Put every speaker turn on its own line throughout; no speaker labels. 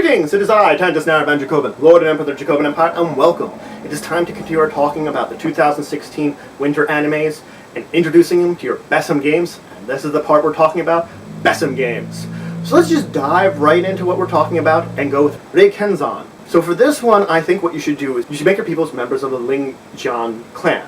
Greetings! It is I, Tantus Van Dracovin, Lord and Emperor of the Dracovin Empire, and welcome. It is time to continue our talking about the 2016 winter animes and introducing them to your BESM games. And this is the part we're talking about, BESM games. So let's just dive right into what we're talking about and go with Reikenzan. So for this one, I think what you should do is you should make your peoples members of the Reikenzan clan.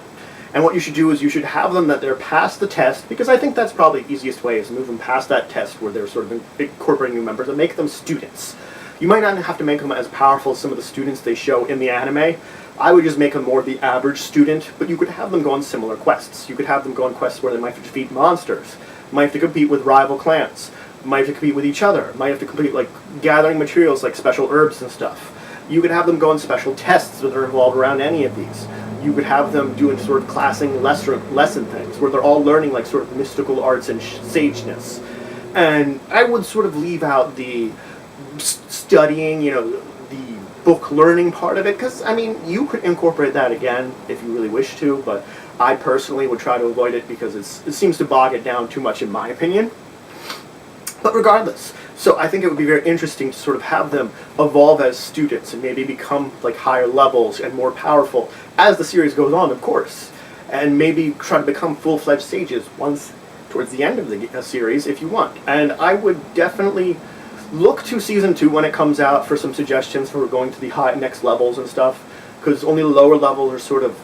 And what you should do is you should have them that they're past the test, because I think that's probably the easiest way, is move them past that test where they're sort of incorporating new members and make them students. You might not have to make them as powerful as some of the students they show in the anime. I would just make them more the average student, but you could have them go on similar quests. You could have them go on quests where they might have to defeat monsters, might have to compete with rival clans, might have to compete with each other, might have to compete like gathering materials like special herbs and stuff. You could have them go on special tests that are involved around any of these. You could have them doing sort of classing lesson things where they're all learning like sort of mystical arts and sageness. And I would sort of leave out the studying, the book learning part of it, because, I mean, you could incorporate that again if you really wish to, but I personally would try to avoid it because it seems to bog it down too much in my opinion. But regardless, so I think it would be very interesting to sort of have them evolve as students and maybe become like higher levels and more powerful as the series goes on, of course, and maybe try to become full-fledged sages once towards the end of the series if you want. And I would definitely look to Season 2 when it comes out for some suggestions for going to the next levels and stuff, because only the lower levels are sort of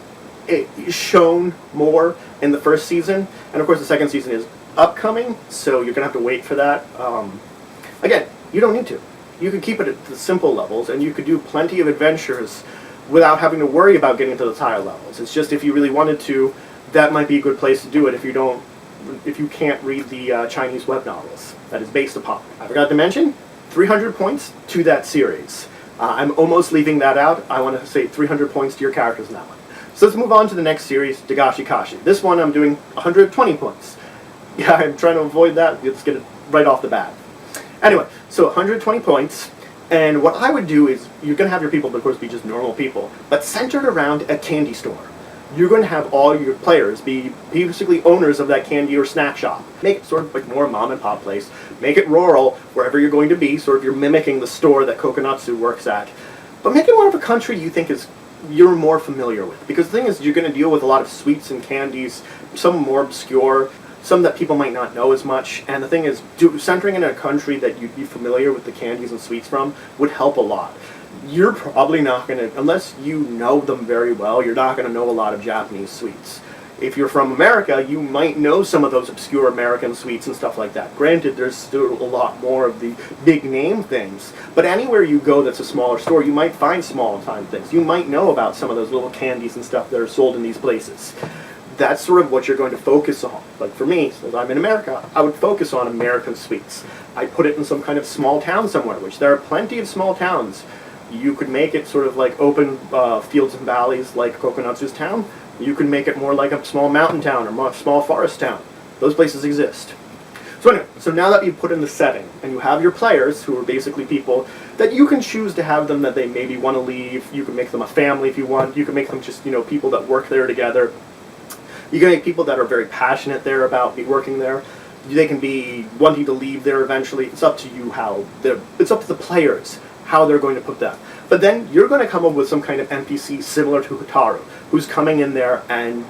shown more in the first season, and of course the second season is upcoming, so you're going to have to wait for that. Again, you don't need to. You could keep it at the simple levels, and you could do plenty of adventures without having to worry about getting to the higher levels. It's just if you really wanted to, that might be a good place to do it if you can't read the Chinese web novels that is based upon. I forgot to mention, 300 points to that series. I'm almost leaving that out. I want to say 300 points to your characters in that one. So let's move on to the next series, Dagashi Kashi. This one I'm doing 120 points. Yeah, I'm trying to avoid that. Let's get it right off the bat. Anyway, so 120 points, and what I would do is, you're going to have your people, of course, be just normal people, but centered around a candy store. You're going to have all your players be basically owners of that candy or snack shop. Make it sort of like more mom and pop place. Make it rural, wherever you're going to be, sort of you're mimicking the store that Kokonatsu works at. But make it more of a country you think you're more familiar with. Because the thing is, you're going to deal with a lot of sweets and candies, some more obscure, some that people might not know as much. And the thing is, centering in a country that you'd be familiar with the candies and sweets from would help a lot. You're probably not going to, unless you know them very well, you're not going to know a lot of Japanese sweets. If you're from America, you might know some of those obscure American sweets and stuff like that. Granted, there's still a lot more of the big name things, but anywhere you go that's a smaller store, you might find small time things. You might know about some of those little candies and stuff that are sold in these places. That's sort of what you're going to focus on. Like for me, since I'm in America, I would focus on American sweets. I put it in some kind of small town somewhere, which there are plenty of small towns. You could make it sort of like open fields and valleys like Kokonatsu's town. You could make it more like a small mountain town or more small forest town. Those places exist. So anyway, so now that you've put in the setting and you have your players who are basically people that you can choose to have them that they maybe want to leave. You can make them a family if you want. You can make them just, people that work there together. You can make people that are very passionate there about working there. They can be wanting to leave there eventually. It's up to you it's up to the players how they're going to put that. But then you're going to come up with some kind of NPC similar to Hotaru, who's coming in there and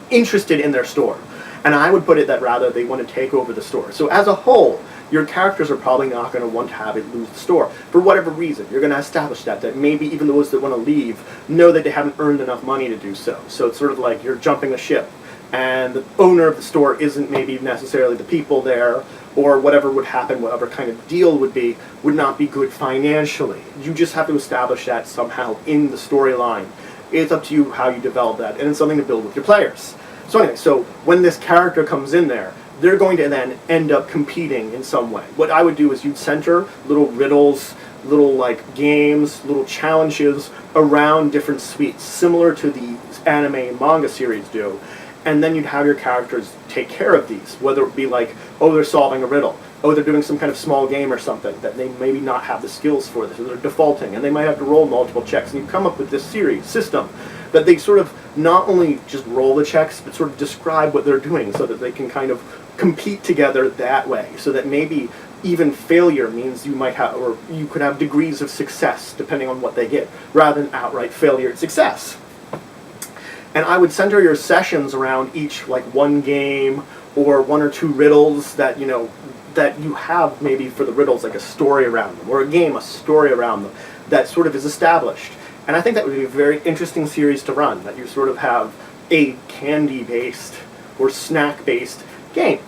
interested in their store. And I would put it that rather they want to take over the store. So as a whole, your characters are probably not going to want to have it lose the store. For whatever reason, you're going to establish that maybe even those that want to leave know that they haven't earned enough money to do so. So it's sort of like you're jumping a ship. And the owner of the store isn't maybe necessarily the people there, or whatever would happen, whatever kind of deal would not be good financially. You just have to establish that somehow in the storyline. It's up to you how you develop that, and it's something to build with your players. So anyway, so when this character comes in there, they're going to then end up competing in some way. What I would do is you'd center little riddles, little like games, little challenges around different sweets, similar to the anime and manga series do. And then you'd have your characters take care of these, whether it be like, oh, they're solving a riddle, oh, they're doing some kind of small game or something that they maybe not have the skills for this, or they're defaulting, and they might have to roll multiple checks. And you come up with this system that they sort of not only just roll the checks, but sort of describe what they're doing so that they can kind of compete together that way, so that maybe even failure means you might have, or you could have degrees of success depending on what they get, rather than outright failure and success. And I would center your sessions around each, like, one game or one or two riddles that, that you have maybe for the riddles, like a story around them, or a game, a story around them that sort of is established. And I think that would be a very interesting series to run, that you sort of have a candy-based or snack-based game.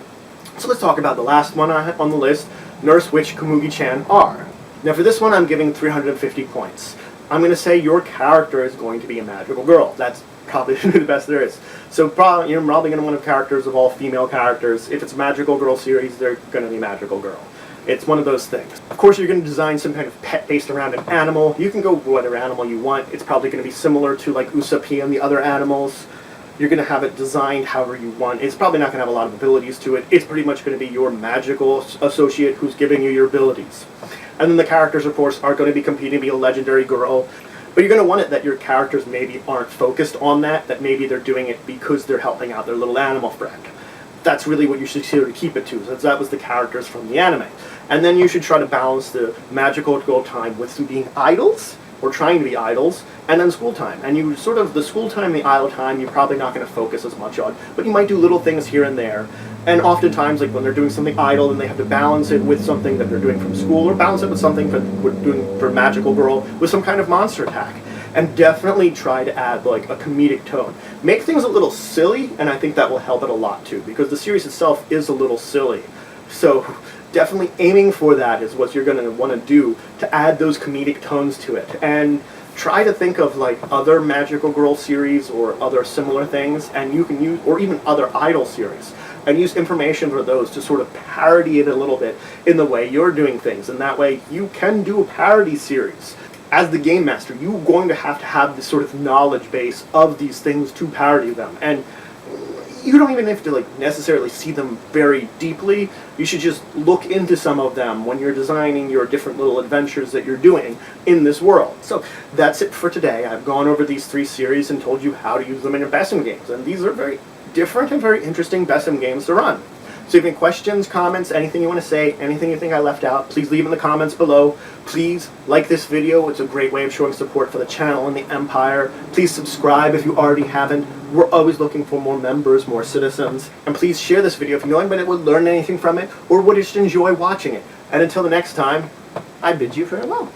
So let's talk about the last one on the list, Nurse Witch Komugi-chan R. Now for this one I'm giving 350 points. I'm going to say your character is going to be a magical girl. That's probably the best there is. So you're probably going to want characters of all female characters. If it's a magical girl series, they're going to be magical girl. It's one of those things. Of course, you're going to design some kind of pet based around an animal. You can go whatever animal you want. It's probably going to be similar to like Usopp and the other animals. You're going to have it designed however you want. It's probably not going to have a lot of abilities to it. It's pretty much going to be your magical associate who's giving you your abilities. And then the characters, of course, are going to be competing to be a legendary girl. But you're going to want it that your characters maybe aren't focused on that maybe they're doing it because they're helping out their little animal friend. That's really what you should sort of keep it to, since that was the characters from the anime. And then you should try to balance the magical girl time with some being idols, or trying to be idols, and then school time. And you sort of, the school time, the idle time, you're probably not going to focus as much on, but you might do little things here and there. And oftentimes, like when they're doing something idle, and they have to balance it with something that they're doing from school, or balance it with something we're doing for Magical Girl, with some kind of monster attack. And definitely try to add like a comedic tone. Make things a little silly, and I think that will help it a lot too, because the series itself is a little silly. So definitely aiming for that is what you're going to want to do to add those comedic tones to it. And try to think of like other Magical Girl series or other similar things, and you can use, or even other idol series, and use information for those to sort of parody it a little bit in the way you're doing things. And that way you can do a parody series. As the game master, you're going to have this sort of knowledge base of these things to parody them. And you don't even have to like necessarily see them very deeply. You should just look into some of them when you're designing your different little adventures that you're doing in this world. So that's it for today. I've gone over these 3 series and told you how to use them in your BESM games. And these are very different and very interesting BESM games to run. So if you have any questions, comments, anything you want to say, anything you think I left out, please leave in the comments below. Please like this video. It's a great way of showing support for the channel and the Empire. Please subscribe if you already haven't. We're always looking for more members, more citizens. And please share this video if you know anybody that would learn anything from it or would just enjoy watching it. And until the next time, I bid you farewell.